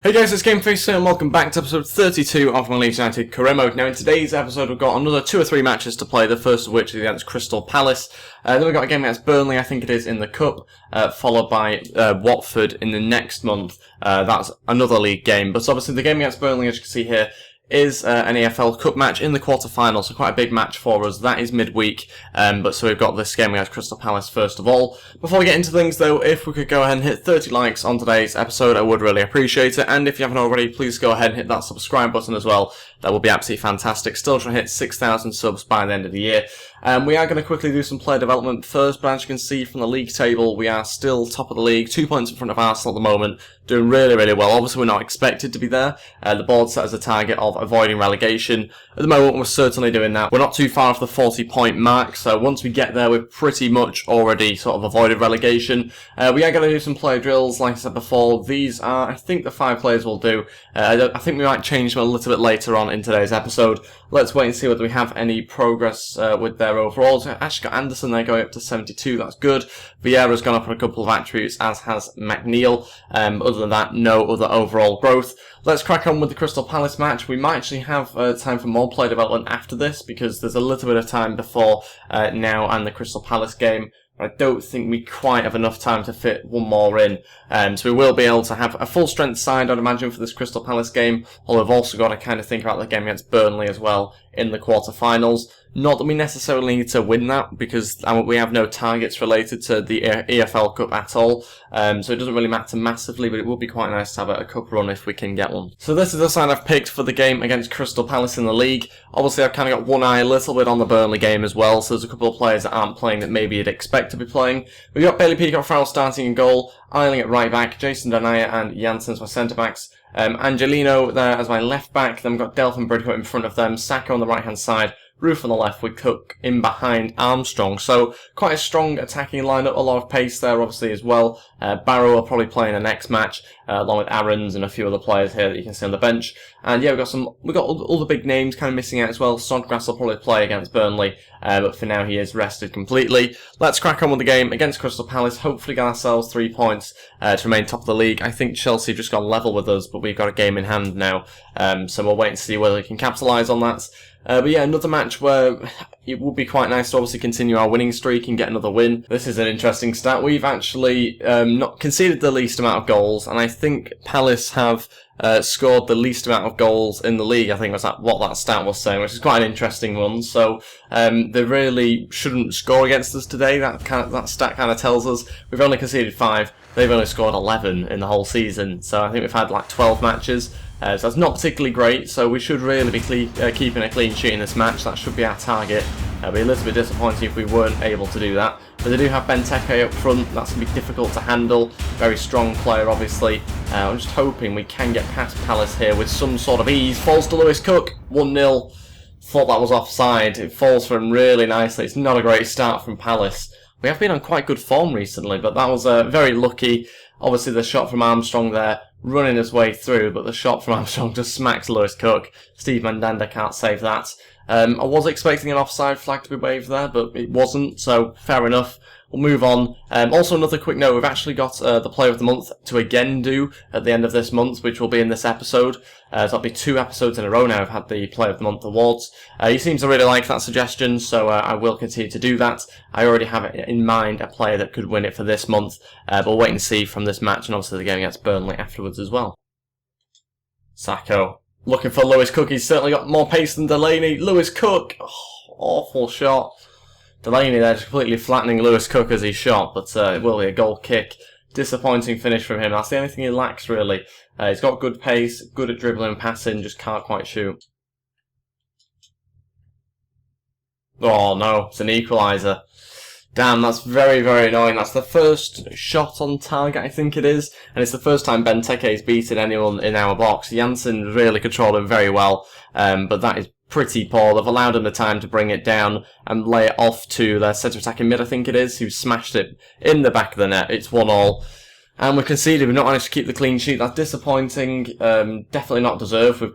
Hey guys, it's Ep32 and welcome back to episode 32 of my Leeds United career mode. Now in today's episode we've got another 2 or 3 matches to play, the first of which is against Crystal Palace. Then we've got a game against Burnley, I think it is, in the Cup, followed by Watford in the next month. That's another league game, but obviously the game against Burnley, as you can see here, is an EFL Cup match in the quarter-final, so quite a big match for us. That is midweek, but so we've got this game against Crystal Palace first of all. Before we get into things though, if we could go ahead and hit 30 likes on today's episode, I would really appreciate it, and if you haven't already, please go ahead and hit that subscribe button as well. That would be absolutely fantastic. Still trying to hit 6,000 subs by the end of the year. We are going to quickly do some player development first, but as you can see from the league table, we are still top of the league, 2 points in front of Arsenal at the moment, doing really, really well. Obviously, we're not expected to be there. The board set as a target of avoiding relegation. At the moment, we're certainly doing that. We're not too far off the 40-point mark, so once we get there, we're pretty much already sort of avoided relegation. We are going to do some player drills, like I said before. These are, I think, the 5 players will do. I think we might change them a little bit later on in today's episode. Let's wait and see whether we have any progress with their overalls. We've actually got Anderson there going up to 72, that's good. Vieira's gone up on a couple of attributes, as has McNeil. Other than that, no other overall growth. Let's crack on with the Crystal Palace match. We might actually have time for more player development after this, because there's a little bit of time before now and the Crystal Palace game. I don't think we quite have enough time to fit one more in. So we will be able to have a full strength side, I'd imagine, for this Crystal Palace game. Although I've also got to kind of think about the game against Burnley as well in the quarter-finals. Not that we necessarily need to win that, because we have no targets related to the EFL Cup at all. So it doesn't really matter massively, but it would be quite nice to have a cup run if we can get one. So this is the side I've picked for the game against Crystal Palace in the league. Obviously, I've kind of got one eye a little bit on the Burnley game as well, so there's a couple of players that aren't playing that maybe you'd expect to be playing. We've got Bailey Peacock-Farrell starting in goal, Eiling at right back, Jason Donaya and Janssen as my centre-backs. Angelino there as my left back, then we've got Delphin Bridcut in front of them, Saka on the right hand side, Roof on the left with Cook in behind Armstrong. So quite a strong attacking lineup, a lot of pace there obviously as well. Barrow will probably play in the next match, along with Aarons and a few other players here that you can see on the bench. And yeah, we've got all the big names kind of missing out as well. Snodgrass will probably play against Burnley, but for now he is rested completely. Let's crack on with the game against Crystal Palace. Hopefully get ourselves 3 points to remain top of the league. I think Chelsea have just gone level with us, but we've got a game in hand now. So we'll wait and see whether we can capitalise on that. But yeah, another match where it would be quite nice to obviously continue our winning streak and get another win. This is an interesting stat. We've actually not conceded the least amount of goals, and I think Palace have scored the least amount of goals in the league. I think was what that stat was saying, which is quite an interesting one. So they really shouldn't score against us today. That stat kind of tells us we've only conceded 5. They've only scored 11 in the whole season. So I think we've had like 12 matches. So that's not particularly great, so we should really be keeping a clean sheet in this match. That should be our target. It'd be a little bit disappointing if we weren't able to do that. But they do have Benteke up front. That's going to be difficult to handle. Very strong player, obviously. I'm just hoping we can get past Palace here with some sort of ease. Falls to Lewis Cook, 1-0. Thought that was offside. It falls for him really nicely. It's not a great start from Palace. We have been on quite good form recently, but that was very lucky. Obviously, the shot from Armstrong there, running his way through, but the shot from Armstrong just smacks Lewis Cook. Steve Mandanda can't save that. I was expecting an offside flag to be waved there, but it wasn't, so fair enough. We'll move on. Also, another quick note, we've actually got the Player of the Month to again do at the end of this month, which will be in this episode. So that'll be 2 episodes in a row now I've had the Player of the Month awards. He seems to really like that suggestion, so I will continue to do that. I already have in mind a player that could win it for this month, but we'll wait and see from this match, and obviously the game against Burnley afterwards as well. Sacco. Looking for Lewis Cook. He's certainly got more pace than Delaney. Lewis Cook. Oh, awful shot. Delaney there just completely flattening Lewis Cook as he shot, but it will be a goal kick. Disappointing finish from him. That's the only thing he lacks, really. He's got good pace, good at dribbling and passing, just can't quite shoot. Oh no, it's an equaliser. Damn, that's very, very annoying. That's the first shot on target, I think it is. And it's the first time Benteke's beaten anyone in our box. Janssen really controlled him very well, but that is pretty poor. They've allowed him the time to bring it down and lay it off to their centre attacking mid, I think it is, who smashed it in the back of the net. It's 1-1. And we've conceded. We've not managed to keep the clean sheet. That's disappointing. Definitely not deserved. We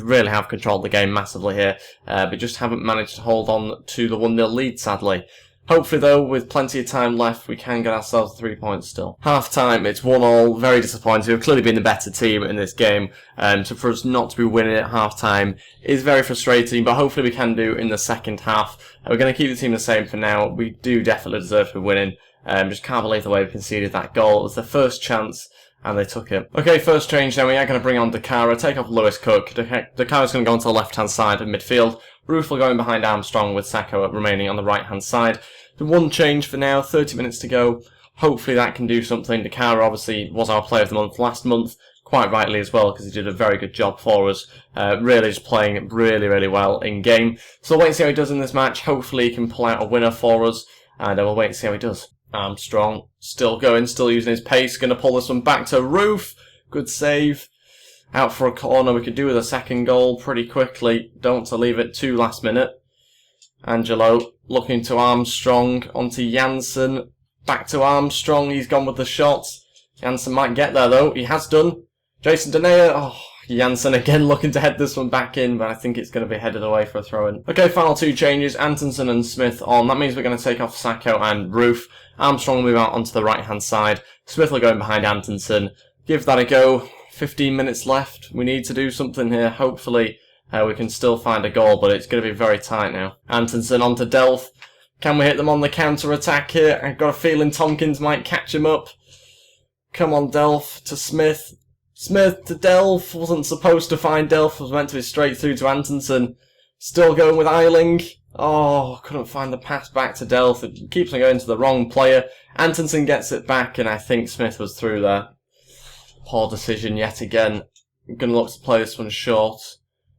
really have controlled the game massively here, but just haven't managed to hold on to the 1-0 lead, sadly. Hopefully though, with plenty of time left, we can get ourselves 3 points still. Half time, it's 1-1, very disappointing. We've clearly been the better team in this game, so for us not to be winning at half time is very frustrating, but hopefully we can do in the second half. We're going to keep the team the same for now. We do definitely deserve to be winning. Just can't believe the way we conceded that goal. It was their first chance, and they took it. Okay, first change then. We are going to bring on Dakara, take off Lewis Cook. Dakara's going to go onto the left-hand side of midfield. Roof will go in behind Armstrong with Sacco remaining on the right-hand side. The one change for now, 30 minutes to go. Hopefully that can do something. Dakara obviously was our player of the month last month, quite rightly as well, because he did a very good job for us. Really just playing really well in game. So we'll wait and see how he does in this match. Hopefully he can pull out a winner for us, and we'll wait and see how he does. Armstrong still going, still using his pace. Going to pull this one back to Roof. Good save. Out for a corner. We could do with a second goal pretty quickly. Don't want to leave it too last minute. Angelo looking to Armstrong, onto Janssen. Back to Armstrong. He's gone with the shot. Janssen might get there though. He has done. Jason Denayer. Oh, Janssen again looking to head this one back in, but I think it's going to be headed away for a throw-in. Okay, final two changes. Antonsen and Smith on. That means we're going to take off Sacco and Roof. Armstrong will move out onto the right-hand side. Smith will go in behind Antonsen. Give that a go. 15 minutes left. We need to do something here. Hopefully we can still find a goal, but it's going to be very tight now. Antonsen onto Delph. Can we hit them on the counter-attack here? I've got a feeling Tompkins might catch him up. Come on, Delph to Smith. Smith to Delph. Wasn't supposed to find Delph. Was meant to be straight through to Antonsen. Still going with Eiling. Oh, couldn't find the pass back to Delph. It keeps on going to the wrong player. Antonsen gets it back, and I think Smith was through there. Poor decision yet again. I'm going to look to play this one short.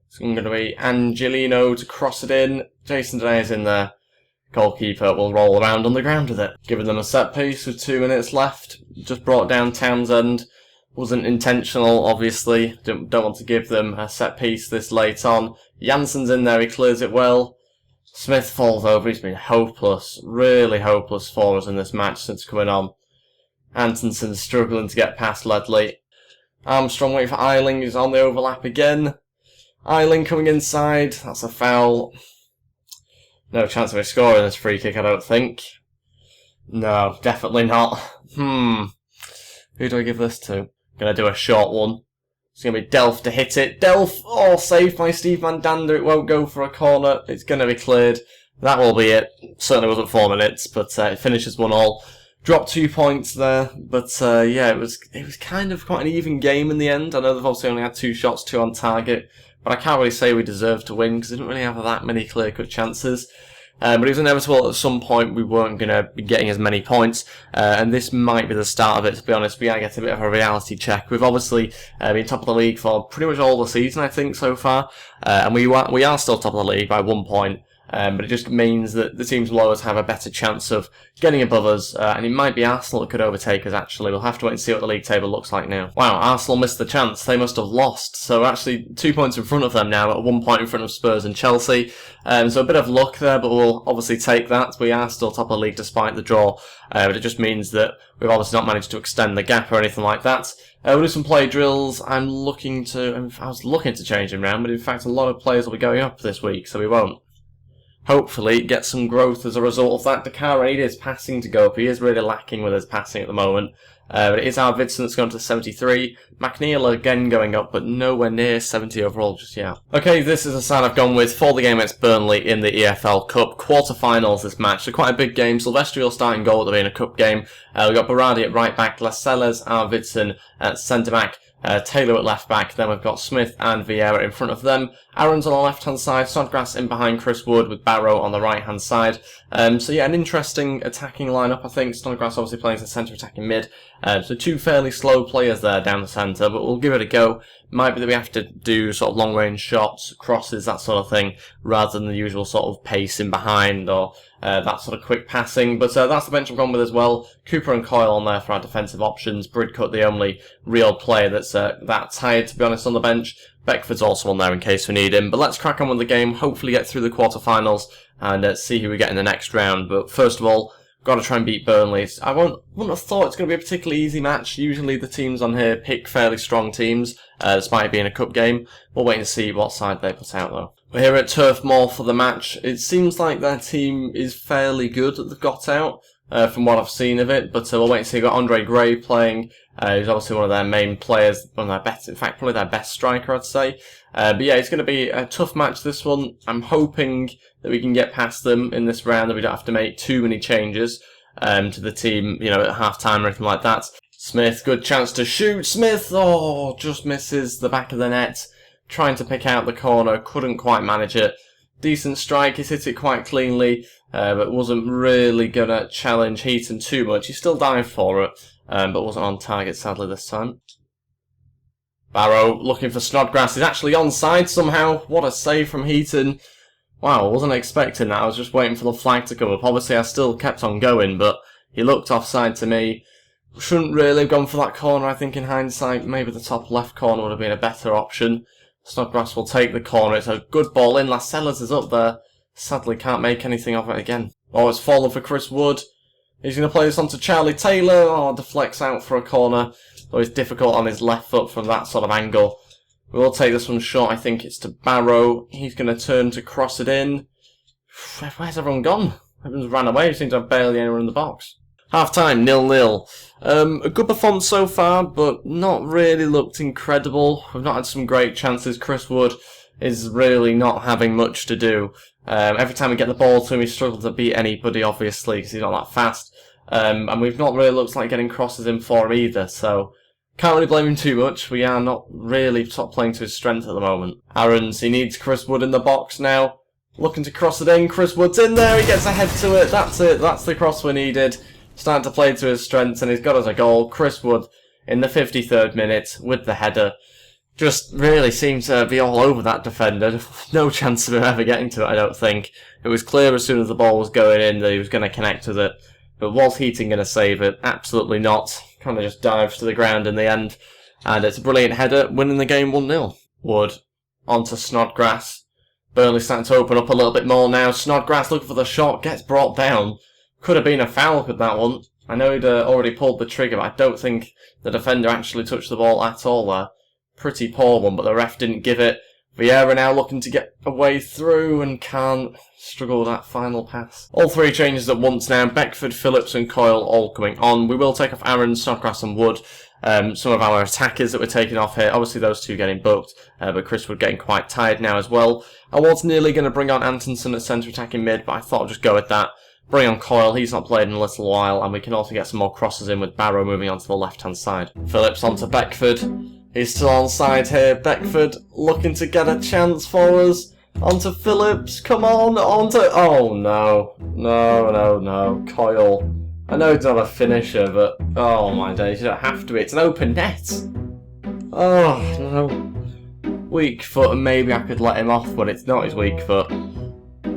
It's going to be Angelino to cross it in. Jason Denayer's in there. Goalkeeper will roll around on the ground with it. Giving them a set piece with 2 minutes left. Just brought down Townsend. Wasn't intentional, obviously. Don't want to give them a set piece this late on. Janssen's in there. He clears it well. Smith falls over. He's been hopeless. Really hopeless for us in this match since coming on. Antonsen struggling to get past Ledley. Armstrong waiting for Eiling. He's on the overlap again. Eiling coming inside. That's a foul. No chance of a score in this free kick, I don't think. No, definitely not. Who do I give this to? Gonna do a short one. It's gonna be Delph to hit it. Delph! Oh, saved by Steve Van Dander. It won't go for a corner. It's gonna be cleared. That will be it. Certainly wasn't 4 minutes, but it finishes 1-1. Dropped 2 points there, but yeah, it was kind of quite an even game in the end. I know they've obviously only had 2 shots, 2 on target, but I can't really say we deserved to win because they didn't really have that many clear-cut chances. But it was inevitable at some point we weren't going to be getting as many points, and this might be the start of it, to be honest. We are getting a bit of a reality check. We've obviously been top of the league for pretty much all the season, I think, so far, and we are still top of the league by 1 point. But it just means that the teams below us have a better chance of getting above us, and it might be Arsenal that could overtake us, actually. We'll have to wait and see what the league table looks like now. Wow, Arsenal missed the chance. They must have lost. So actually 2 points in front of them now, at 1 point in front of Spurs and Chelsea. So a bit of luck there, but we'll obviously take that. We are still top of the league despite the draw, but it just means that we've obviously not managed to extend the gap or anything like that. We'll do some play drills. I was looking to change them round, but in fact a lot of players will be going up this week, so we won't. Hopefully get some growth as a result of that. Dakara needed his passing to go up. He is really lacking with his passing at the moment. But it is Arvidsson that's gone to 73. McNeil again going up, but nowhere near 70 overall just yet. Okay, this is a side I've gone with for the game against Burnley in the EFL Cup. Quarter-finals this match, so quite a big game. Silvestri will start in goal at the being a cup game. We've got Berardi at right back, Lascelles, Arvidsson at centre back. Taylor at left back, then we've got Smith and Vieira in front of them. Aaron's on the left hand side, Snodgrass in behind Chris Wood with Barrow on the right hand side. So yeah, an interesting attacking lineup, I think. Snodgrass obviously playing as a centre attacking mid. So 2 fairly slow players there down the centre, but we'll give it a go. Might be that we have to do sort of long range shots, crosses, that sort of thing, rather than the usual sort of pace in behind or that sort of quick passing. But that's the bench I've gone with as well. Cooper and Coyle on there for our defensive options. Bridcut, the only real player that's that tired, to be honest, on the bench. Beckford's also on there in case we need him. But let's crack on with the game, hopefully get through the quarterfinals and see who we get in the next round. But first of all, Got to try and beat Burnley. I wouldn't have thought it's going to be a particularly easy match. Usually the teams on here pick fairly strong teams, despite it being a cup game. We'll wait and see what side they put out though. We're here at Turf Moor for the match. It seems like their team is fairly good that they've got out, from what I've seen of it, but we'll wait and see. We've got Andre Gray playing. He's obviously one of their main players, one of their best, in fact probably their best striker I'd say. But yeah, it's going to be a tough match this one. I'm hoping that we can get past them in this round, that we don't have to make too many changes to the team, you know, at half-time or anything like that. Smith, good chance to shoot. Smith, oh, just misses the back of the net. Trying to pick out the corner, couldn't quite manage it. Decent strike, he's hit it quite cleanly, but wasn't really going to challenge Heaton too much. He still dived for it, but wasn't on target sadly this time. Barrow looking for Snodgrass. He's actually onside somehow. What a save from Heaton. Wow, I wasn't expecting that. I was just waiting for the flag to come up. Obviously, I still kept on going, but he looked offside to me. Shouldn't really have gone for that corner, I think, in hindsight. Maybe the top left corner would have been a better option. Snodgrass will take the corner. It's a good ball in. Lascelles is up there. Sadly, can't make anything of it again. Oh, it's fallen for Chris Wood. He's going to play this on to Charlie Taylor. Oh, deflects out for a corner. So it's difficult on his left foot from that sort of angle. We will take this one short. I think it's to Barrow. He's going to turn to cross it in. Where's everyone gone? Everyone's ran away. Seems to have barely anyone in the box. Half-time, 0-0. A good performance so far, but not really looked incredible. We've not had some great chances. Chris Wood is really not having much to do. Every time we get the ball to him, he struggles to beat anybody, obviously, because he's not that fast. And we've not really looked like getting crosses in for him either, so can't really blame him too much. We are not really playing to his strength at the moment. Aarons, he needs Chris Wood in the box now. Looking to cross it in. Chris Wood's in there. He gets ahead to it. That's it. That's the cross we needed. Starting to play to his strengths, and he's got us a goal. Chris Wood in the 53rd minute with the header. Just really seems to be all over that defender. No chance of him ever getting to it, I don't think. It was clear as soon as the ball was going in that he was going to connect with it. But was Heaton going to save it? Absolutely not. Kind of just dives to the ground in the end. And it's a brilliant header, winning the game 1-0. Wood onto Snodgrass. Burnley starting to open up a little bit more now. Snodgrass looking for the shot, gets brought down. Could have been a foul with that one. I know he'd already pulled the trigger, but I don't think the defender actually touched the ball at all there. Pretty poor one, but the ref didn't give it. Vieira now looking to get a way through and can't. Struggle with that final pass. All three changes at once now. Beckford, Phillips and Coyle all coming on. We will take off Aaron, Snodgrass and Wood. Some of our attackers that we're taking off here. Obviously those two getting booked, but Chris Wood getting quite tired now as well. I was nearly going to bring on Antonsen at centre attacking mid, but I thought I'd just go with that. Bring on Coyle, he's not played in a little while, and we can also get some more crosses in with Barrow moving on to the left-hand side. Phillips onto Beckford. He's still on side here. Beckford looking to get a chance for us. Onto Phillips, come on, onto... Oh no, no. Coyle. I know he's not a finisher, but... Oh my days, you don't have to be. It's an open net. Oh, no. Weak foot, and maybe I could let him off, but it's not his weak foot.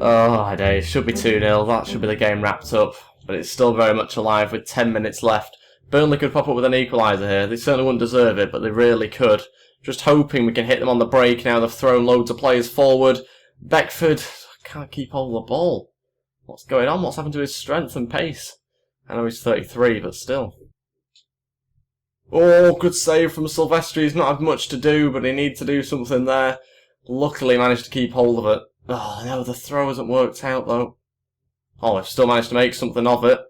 Oh my days, should be 2-0. That should be the game wrapped up. But it's still very much alive with 10 minutes left. Burnley could pop up with an equaliser here. They certainly wouldn't deserve it, but they really could. Just hoping we can hit them on the break now. They've thrown loads of players forward. Beckford can't keep hold of the ball. What's going on? What's happened to his strength and pace? I know he's 33, but still. Oh, good save from Silvestri. He's not had much to do, but he needs to do something there. Luckily managed to keep hold of it. Oh no, the throw hasn't worked out though. Oh, I've still managed to make something of it.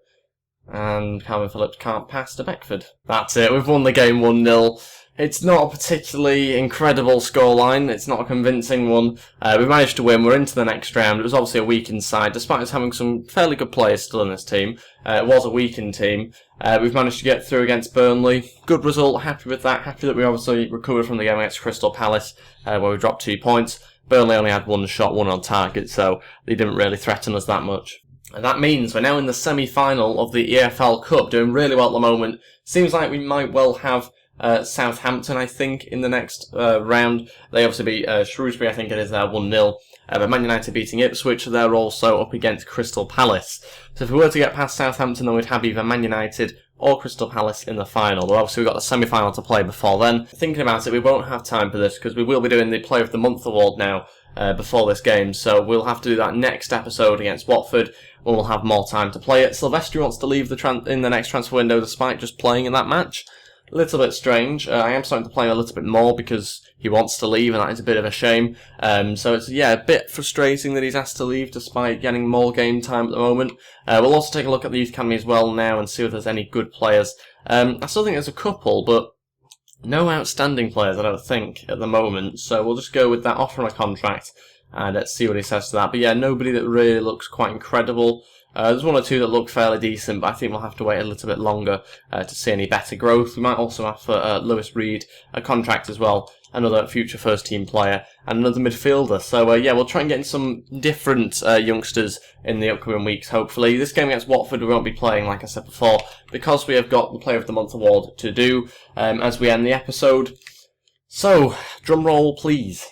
And Calvin Phillips can't pass to Beckford. That's it, we've won the game 1-0. It's not a particularly incredible scoreline, it's not a convincing one. We've managed to win, we're into the next round. It was obviously a weakened side, despite us having some fairly good players still in this team. It was a weakened team. We've managed to get through against Burnley. Good result, happy with that. Happy that we obviously recovered from the game against Crystal Palace, where we dropped 2 points. Burnley only had one shot, one on target, so they didn't really threaten us that much. And that means we're now in the semi-final of the EFL Cup, doing really well at the moment. Seems like we might well have Southampton, I think, in the next round. They obviously beat Shrewsbury, I think it is, 1-0. But Man United beating Ipswich, they're also up against Crystal Palace. So if we were to get past Southampton, then we'd have either Man United or Crystal Palace in the final. But obviously we've got the semi-final to play before then. Thinking about it, we won't have time for this because we will be doing the Player of the Month award now before this game, so we'll have to do that next episode against Watford when we'll have more time to play it. Silvestri wants to leave in the next transfer window despite just playing in that match. A little bit strange. I am starting to play a little bit more because he wants to leave, and that is a bit of a shame. So it's, a bit frustrating that he's asked to leave despite getting more game time at the moment. We'll also take a look at the Youth Academy as well now and see if there's any good players. I still think there's a couple, but no outstanding players, I don't think, at the moment. So we'll just go with that, offer him a contract, and let's see what he says to that. But yeah, nobody that really looks quite incredible. There's one or two that look fairly decent, but I think we'll have to wait a little bit longer to see any better growth. We might also have for Lewis Reed a contract as well, another future first-team player, and another midfielder. So we'll try and get in some different youngsters in the upcoming weeks, hopefully. This game against Watford we won't be playing, like I said before, because we have got the Player of the Month award to do as we end the episode. So, drum roll please.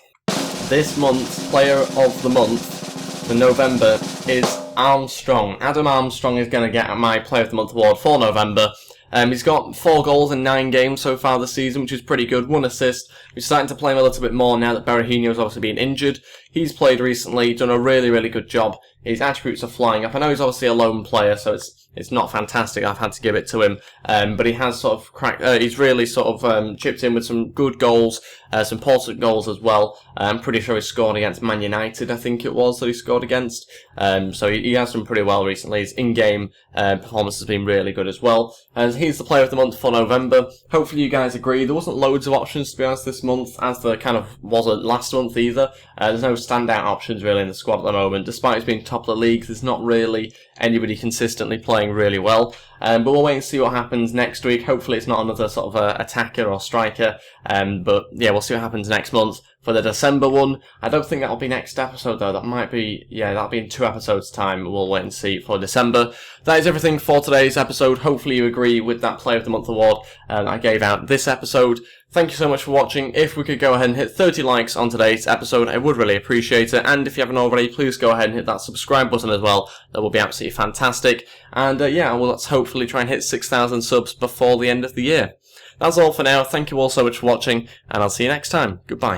This month's Player of the Month for November is Armstrong. Adam Armstrong is going to get my Player of the Month award for November. He's got 4 goals in 9 games so far this season, which is pretty good. 1 assist. We're starting to play him a little bit more now that Berahino's obviously been injured. He's played recently, done a really, really good job. His attributes are flying up. I know he's obviously a lone player, so it's not fantastic. I've had to give it to him, but he has sort of cracked. He's really sort of chipped in with some good goals, some important goals as well. I'm pretty sure he scored against Man United. I think it was that he scored against. So he has done pretty well recently. His in-game performance has been really good as well. And he's the Player of the Month for November. Hopefully you guys agree. There wasn't loads of options to be honest this month, as there kind of wasn't last month either. There's no standout options really in the squad at the moment. Despite us being top of the league, there's not really anybody consistently playing really well. But we'll wait and see what happens next week. Hopefully it's not another sort of attacker or striker. But yeah, we'll see what happens next month for the December one. I don't think that'll be next episode though. That might be, that'll be in 2 episodes time. We'll wait and see for December. That is everything for today's episode. Hopefully you agree with that Player of the Month award I gave out this episode. Thank you so much for watching. If we could go ahead and hit 30 likes on today's episode, I would really appreciate it. And if you haven't already, please go ahead and hit that subscribe button as well. That will be absolutely fantastic. And let's hopefully try and hit 6,000 subs before the end of the year. That's all for now. Thank you all so much for watching, and I'll see you next time. Goodbye.